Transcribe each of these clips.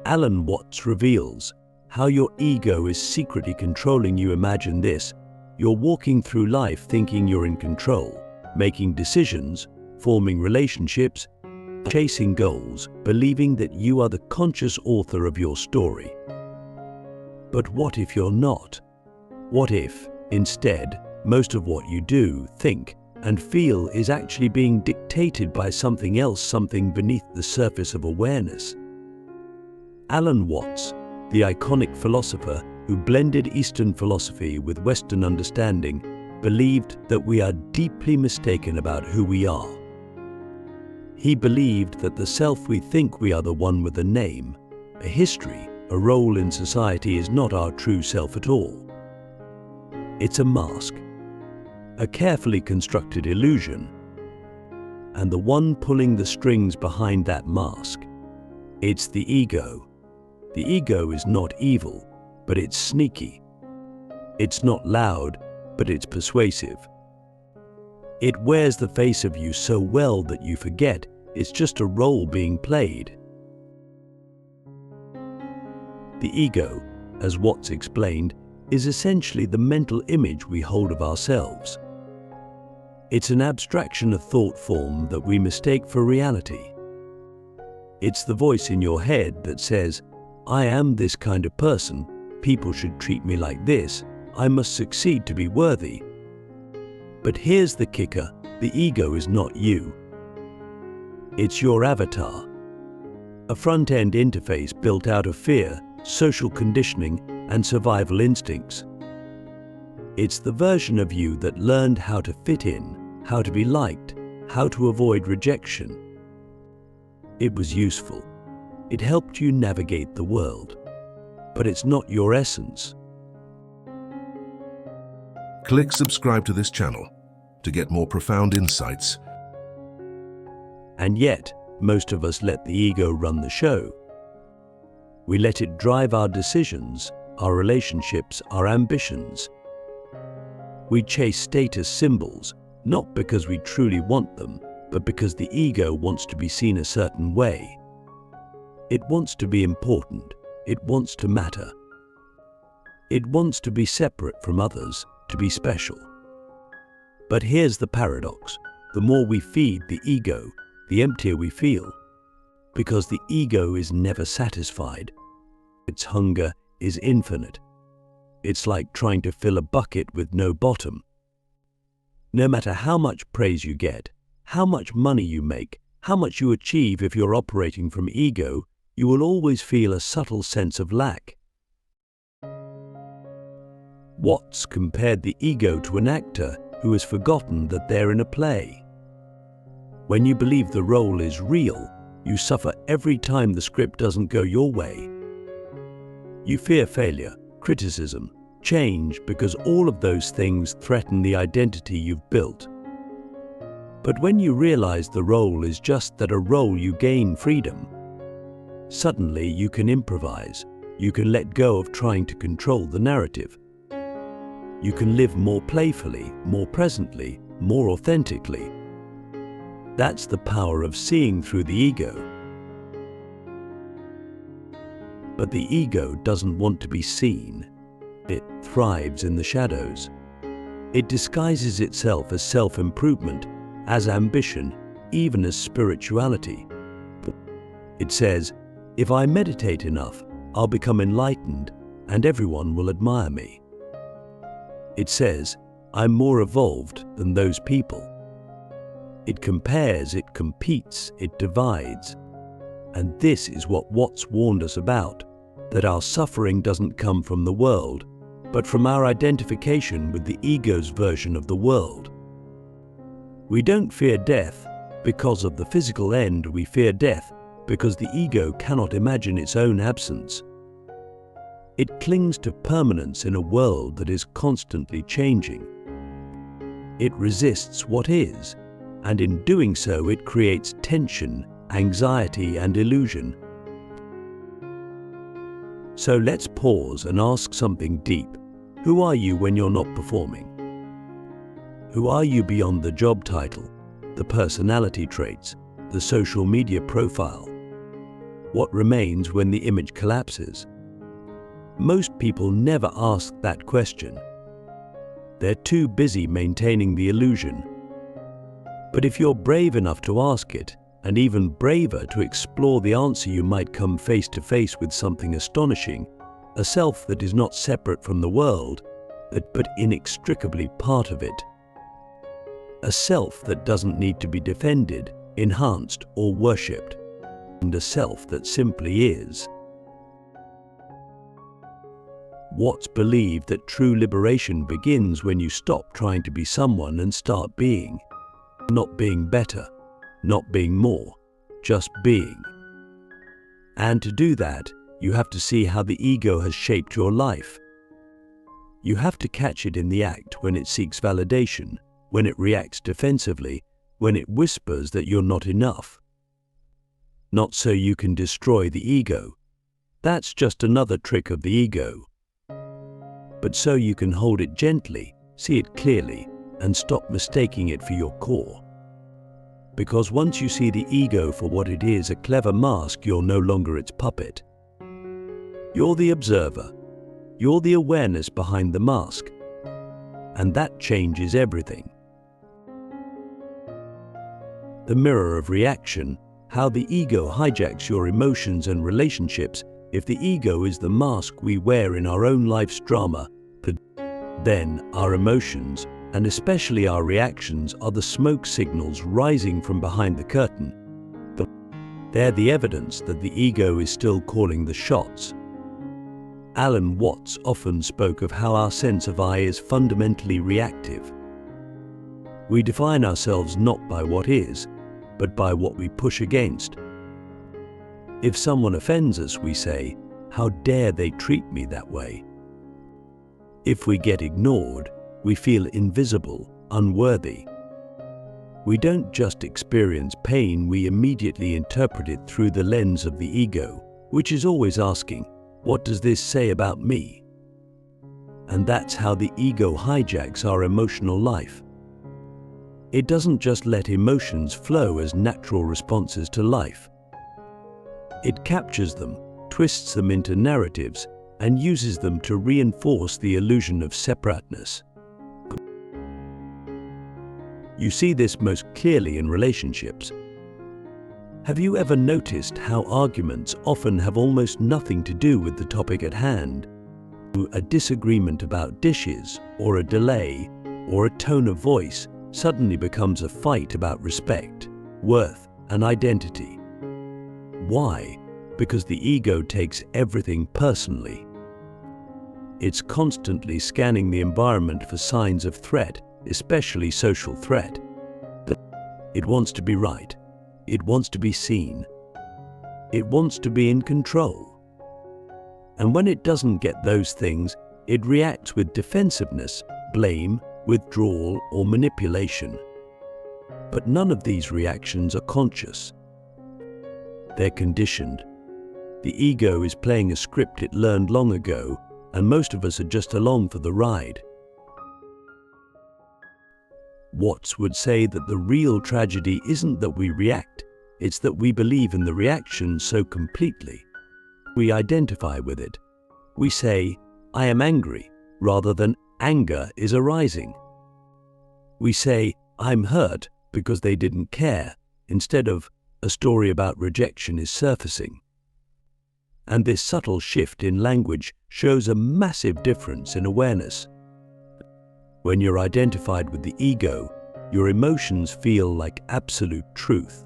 Alan Watts reveals how your ego is secretly controlling you. Imagine this: you're walking through life thinking you're in control, making decisions, forming relationships, chasing goals, believing that you are the conscious author of your story. But what if you're not? What if, instead, most of what you do, think, and feel is actually being dictated by something else, something beneath the surface of awareness? Alan Watts, the iconic philosopher who blended Eastern philosophy with Western understanding, believed that we are deeply mistaken about who we are. He believed that the self we think we are, the one with a name, a history, a role in society, is not our true self at all. It's a mask, a carefully constructed illusion, and the one pulling the strings behind that mask, it's the ego. The ego is not evil, but it's sneaky. It's not loud, but it's persuasive. It wears the face of you so well that you forget it's just a role being played. The ego, as Watts explained, is essentially the mental image we hold of ourselves. It's an abstraction of thought form that we mistake for reality. It's the voice in your head that says, "I am this kind of person, people should treat me like this, I must succeed to be worthy." But here's the kicker: the ego is not you. It's your avatar, a front-end interface built out of fear, social conditioning, and survival instincts. It's the version of you that learned how to fit in, how to be liked, how to avoid rejection. It was useful. It helped you navigate the world. But it's not your essence. Click subscribe to this channel to get more profound insights. And yet, most of us let the ego run the show. We let it drive our decisions, our relationships, our ambitions. We chase status symbols, not because we truly want them, but because the ego wants to be seen a certain way. It wants to be important. It wants to matter. It wants to be separate from others, to be special. But here's the paradox: the more we feed the ego, the emptier we feel, because the ego is never satisfied. Its hunger is infinite. It's like trying to fill a bucket with no bottom. No matter how much praise you get, how much money you make, how much you achieve, if you're operating from ego, you will always feel a subtle sense of lack. Watts compared the ego to an actor who has forgotten that they're in a play. When you believe the role is real, you suffer every time the script doesn't go your way. You fear failure, criticism, change, because all of those things threaten the identity you've built. But when you realize the role is just that, a role, you gain freedom. Suddenly you can improvise. You can let go of trying to control the narrative. You can live more playfully, more presently, more authentically. That's the power of seeing through the ego. But the ego doesn't want to be seen. It thrives in the shadows. It disguises itself as self-improvement, as ambition, even as spirituality. It says, "If I meditate enough, I'll become enlightened and everyone will admire me." It says, "I'm more evolved than those people." It compares, it competes, it divides. And this is what Watts warned us about, that our suffering doesn't come from the world, but from our identification with the ego's version of the world. We don't fear death because of the physical end. We fear death because the ego cannot imagine its own absence. It clings to permanence in a world that is constantly changing. It resists what is, and in doing so it creates tension, anxiety, and illusion. So let's pause and ask something deep. Who are you when you're not performing? Who are you beyond the job title, the personality traits, the social media profile? What remains when the image collapses? Most people never ask that question. They're too busy maintaining the illusion. But if you're brave enough to ask it, and even braver to explore the answer, you might come face to face with something astonishing, a self that is not separate from the world, but inextricably part of it. A self that doesn't need to be defended, enhanced, or worshipped, and a self that simply is. Watts believed that true liberation begins when you stop trying to be someone and start being. Not being better, not being more, just being. And to do that, you have to see how the ego has shaped your life. You have to catch it in the act when it seeks validation, when it reacts defensively, when it whispers that you're not enough. Not so you can destroy the ego. That's just another trick of the ego. But so you can hold it gently, see it clearly, and stop mistaking it for your core. Because once you see the ego for what it is, a clever mask, you're no longer its puppet. You're the observer. You're the awareness behind the mask. And that changes everything. The mirror of reaction, how the ego hijacks your emotions and relationships. If the ego is the mask we wear in our own life's drama, then our emotions, and especially our reactions, are the smoke signals rising from behind the curtain. They're the evidence that the ego is still calling the shots. Alan Watts often spoke of how our sense of I is fundamentally reactive. We define ourselves not by what is, but by what we push against. If someone offends us, we say, "How dare they treat me that way?" If we get ignored, we feel invisible, unworthy. We don't just experience pain, we immediately interpret it through the lens of the ego, which is always asking, "What does this say about me?" And that's how the ego hijacks our emotional life. It doesn't just let emotions flow as natural responses to life. It captures them, twists them into narratives, and uses them to reinforce the illusion of separateness. You see this most clearly in relationships. Have you ever noticed how arguments often have almost nothing to do with the topic at hand? A disagreement about dishes, or a delay, or a tone of voice suddenly becomes a fight about respect, worth, and identity. Why? Because the ego takes everything personally. It's constantly scanning the environment for signs of threat, especially social threat. It wants to be right. It wants to be seen. It wants to be in control. And when it doesn't get those things, it reacts with defensiveness, blame, withdrawal, or manipulation. But none of these reactions are conscious. They're conditioned. The ego is playing a script it learned long ago, and most of us are just along for the ride. Watts would say that the real tragedy isn't that we react, it's that we believe in the reaction so completely. We identify with it. We say, "I am angry," rather than "anger is arising." We say, "I'm hurt because they didn't care," instead of "a story about rejection is surfacing." And this subtle shift in language shows a massive difference in awareness. When you're identified with the ego, your emotions feel like absolute truth.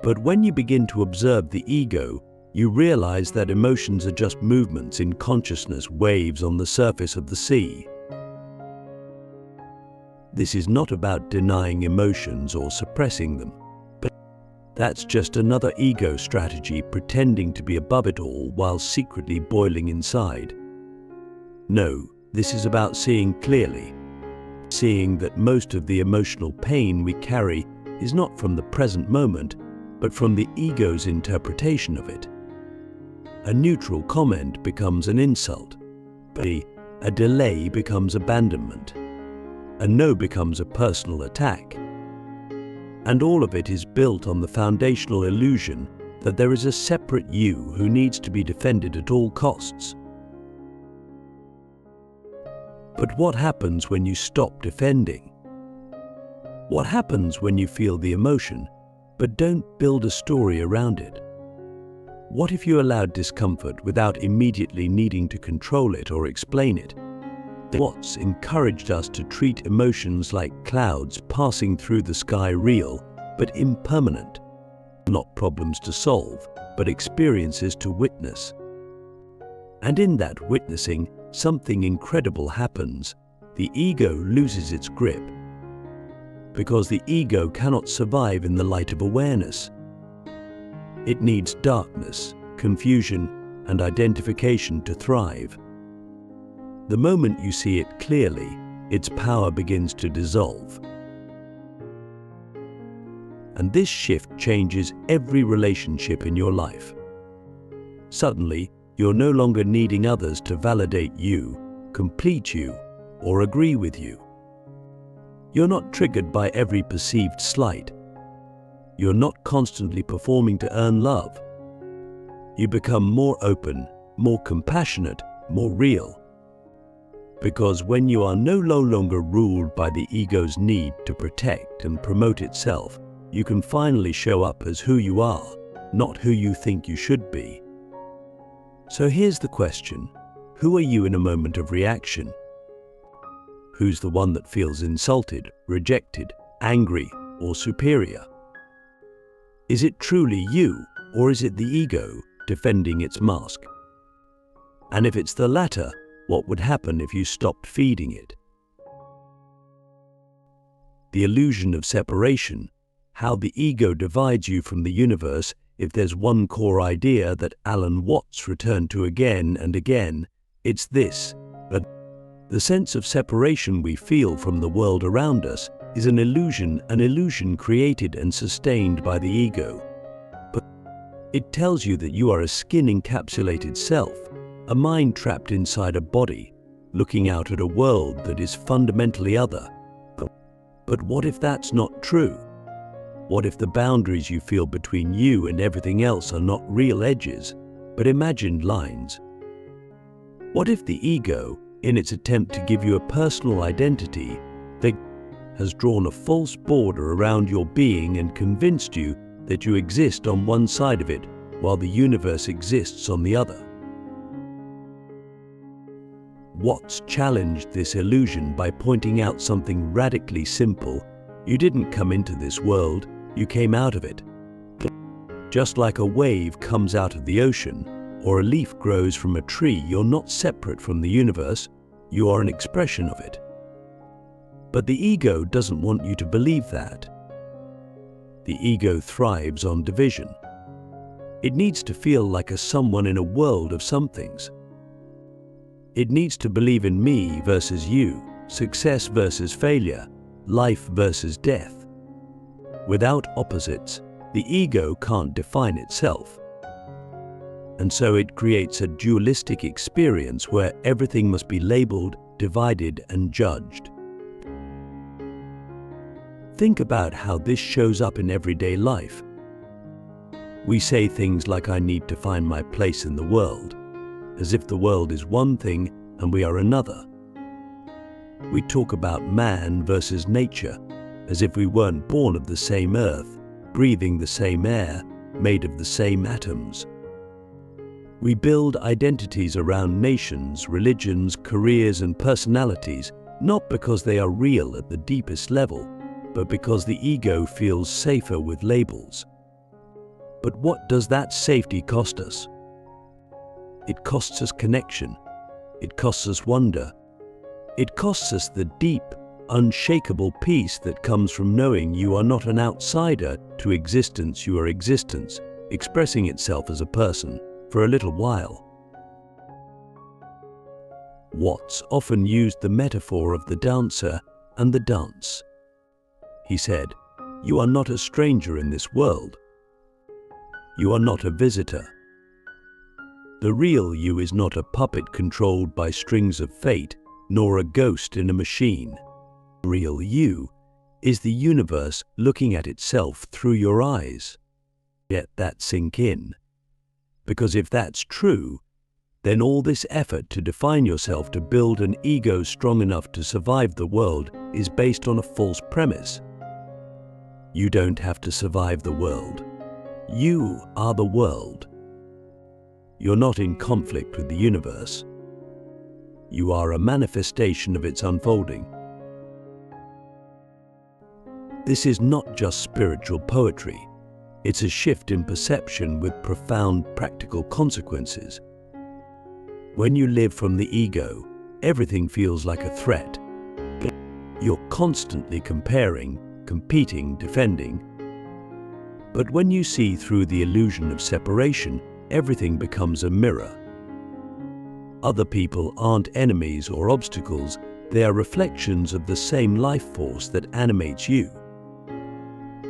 But when you begin to observe the ego, you realize that emotions are just movements in consciousness, waves on the surface of the sea. This is not about denying emotions or suppressing them. That's just another ego strategy pretending to be above it all while secretly boiling inside. No, this is about seeing clearly. Seeing that most of the emotional pain we carry is not from the present moment, but from the ego's interpretation of it. A neutral comment becomes an insult. A delay becomes abandonment. A no becomes a personal attack. And all of it is built on the foundational illusion that there is a separate you who needs to be defended at all costs. But what happens when you stop defending? What happens when you feel the emotion, but don't build a story around it? What if you allowed discomfort without immediately needing to control it or explain it? What's encouraged us to treat emotions like clouds passing through the sky, real but impermanent, not problems to solve, but experiences to witness. And in that witnessing, something incredible happens. The ego loses its grip, because the ego cannot survive in the light of awareness. It needs darkness, confusion, and identification to thrive. The moment you see it clearly, its power begins to dissolve. And this shift changes every relationship in your life. Suddenly, you're no longer needing others to validate you, complete you, or agree with you. You're not triggered by every perceived slight. You're not constantly performing to earn love. You become more open, more compassionate, more real. Because when you are no longer ruled by the ego's need to protect and promote itself, you can finally show up as who you are, not who you think you should be. So here's the question: who are you in a moment of reaction? Who's the one that feels insulted, rejected, angry, or superior? Is it truly you, or is it the ego defending its mask? And if it's the latter, what would happen if you stopped feeding it? The illusion of separation, how the ego divides you from the universe. If there's one core idea that Alan Watts returned to again and again, it's this: that the sense of separation we feel from the world around us is an illusion created and sustained by the ego. But it tells you that you are a skin-encapsulated self, a mind trapped inside a body, looking out at a world that is fundamentally other. But what if that's not true? What if the boundaries you feel between you and everything else are not real edges, but imagined lines? What if the ego, in its attempt to give you a personal identity, has drawn a false border around your being and convinced you that you exist on one side of it while the universe exists on the other? Watts challenged this illusion by pointing out something radically simple. You didn't come into this world, you came out of it. Just like a wave comes out of the ocean, or a leaf grows from a tree, you're not separate from the universe, you are an expression of it. But the ego doesn't want you to believe that. The ego thrives on division. It needs to feel like a someone in a world of somethings. It needs to believe in me versus you, success versus failure, life versus death. Without opposites, the ego can't define itself. And so it creates a dualistic experience where everything must be labeled, divided, and judged. Think about how this shows up in everyday life. We say things like, "I need to find my place in the world," as if the world is one thing and we are another. We talk about man versus nature, as if we weren't born of the same earth, breathing the same air, made of the same atoms. We build identities around nations, religions, careers, and personalities, not because they are real at the deepest level, but because the ego feels safer with labels. But what does that safety cost us? It costs us connection. It costs us wonder. It costs us the deep, unshakable peace that comes from knowing you are not an outsider to existence. You are existence, expressing itself as a person for a little while. Watts often used the metaphor of the dancer and the dance. He said, "You are not a stranger in this world. You are not a visitor. The real you is not a puppet controlled by strings of fate, nor a ghost in a machine. The real you is the universe looking at itself through your eyes." Let that sink in. Because if that's true, then all this effort to define yourself to build an ego strong enough to survive the world is based on a false premise. You don't have to survive the world. You are the world. You're not in conflict with the universe. You are a manifestation of its unfolding. This is not just spiritual poetry. It's a shift in perception with profound practical consequences. When you live from the ego, everything feels like a threat. You're constantly comparing, competing, defending. But when you see through the illusion of separation, everything becomes a mirror. Other people aren't enemies or obstacles, they are reflections of the same life force that animates you.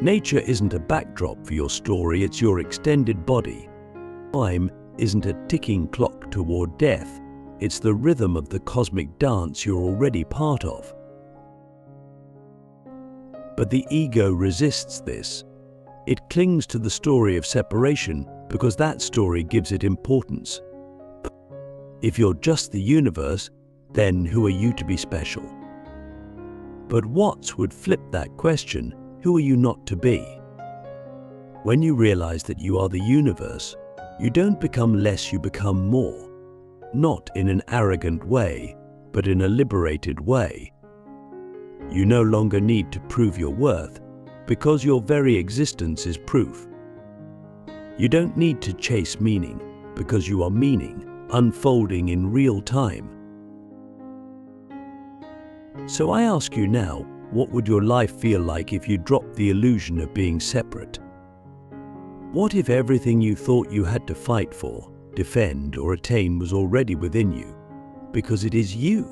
Nature isn't a backdrop for your story, it's your extended body. Time isn't a ticking clock toward death, it's the rhythm of the cosmic dance you're already part of. But the ego resists this. It clings to the story of separation because that story gives it importance. If you're just the universe, then who are you to be special? But Watts would flip that question. Who are you not to be? When you realize that you are the universe, you don't become less, you become more. Not in an arrogant way, but in a liberated way. You no longer need to prove your worth, because your very existence is proof. You don't need to chase meaning, because you are meaning, unfolding in real time. So I ask you now, what would your life feel like if you dropped the illusion of being separate? What if everything you thought you had to fight for, defend, or attain was already within you, because it is you?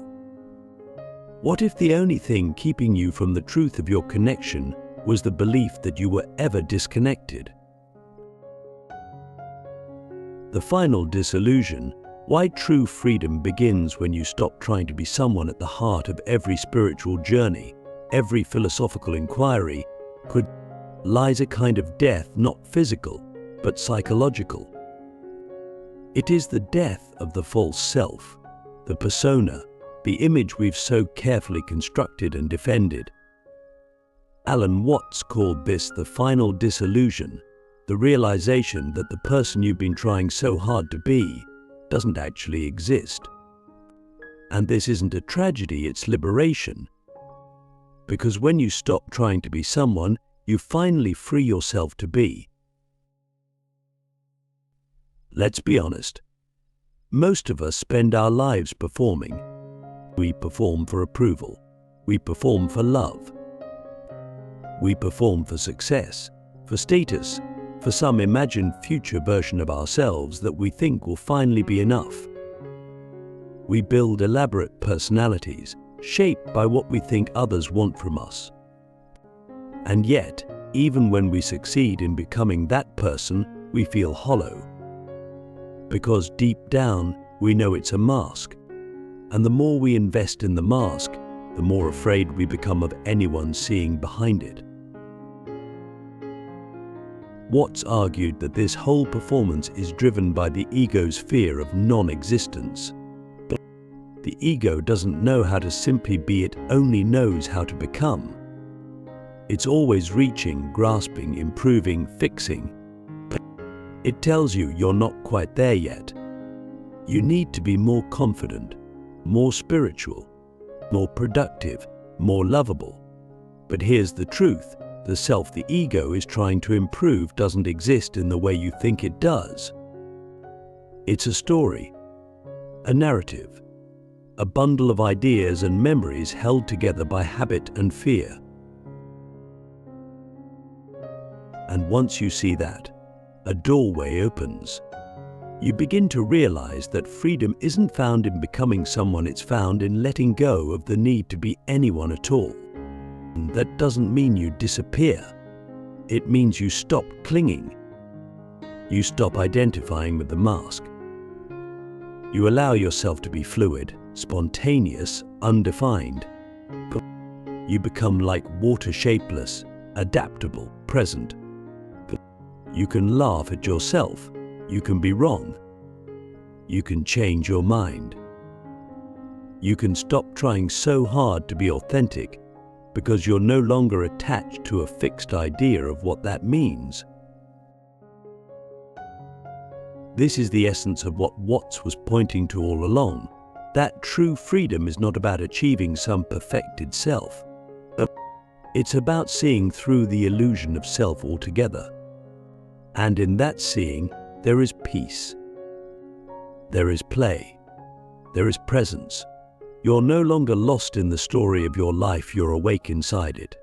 What if the only thing keeping you from the truth of your connection was the belief that you were ever disconnected? The final disillusion, why true freedom begins when you stop trying to be someone at the heart of every spiritual journey, every philosophical inquiry, lies a kind of death not physical, but psychological. It is the death of the false self, the persona, the image we've so carefully constructed and defended. Alan Watts called this the final disillusion, the realization that the person you've been trying so hard to be doesn't actually exist. And this isn't a tragedy, it's liberation. Because when you stop trying to be someone, you finally free yourself to be. Let's be honest. Most of us spend our lives performing. We perform for approval. We perform for love. We perform for success, for status, for some imagined future version of ourselves that we think will finally be enough. We build elaborate personalities, shaped by what we think others want from us. And yet, even when we succeed in becoming that person, we feel hollow. Because deep down, we know it's a mask. And the more we invest in the mask, the more afraid we become of anyone seeing behind it. Watts argued that this whole performance is driven by the ego's fear of non-existence. The ego doesn't know how to simply be, it only knows how to become. It's always reaching, grasping, improving, fixing. It tells you you're not quite there yet. You need to be more confident, more spiritual, more productive, more lovable. But here's the truth. The self the ego is trying to improve doesn't exist in the way you think it does. It's a story, a narrative, a bundle of ideas and memories held together by habit and fear. And once you see that, a doorway opens. You begin to realize that freedom isn't found in becoming someone, it's found in letting go of the need to be anyone at all. And that doesn't mean you disappear. It means you stop clinging. You stop identifying with the mask. You allow yourself to be fluid, spontaneous, undefined. You become like water, shapeless, adaptable, present. You can laugh at yourself. You can be wrong. You can change your mind. You can stop trying so hard to be authentic because you're no longer attached to a fixed idea of what that means. This is the essence of what Watts was pointing to all along. That true freedom is not about achieving some perfected self. It's about seeing through the illusion of self altogether. And in that seeing, there is peace. There is play. There is presence. You're no longer lost in the story of your life, you're awake inside it.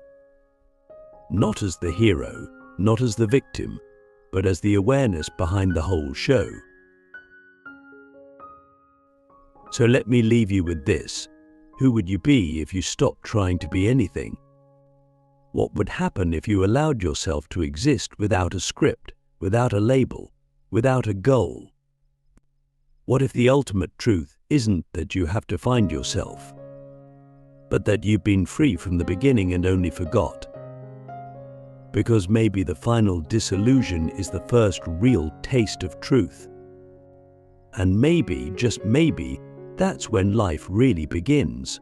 Not as the hero, not as the victim, but as the awareness behind the whole show. So let me leave you with this. Who would you be if you stopped trying to be anything? What would happen if you allowed yourself to exist without a script, without a label, without a goal? What if the ultimate truth isn't that you have to find yourself, but that you've been free from the beginning and only forgot? Because maybe the final disillusion is the first real taste of truth. And maybe, just maybe, that's when life really begins.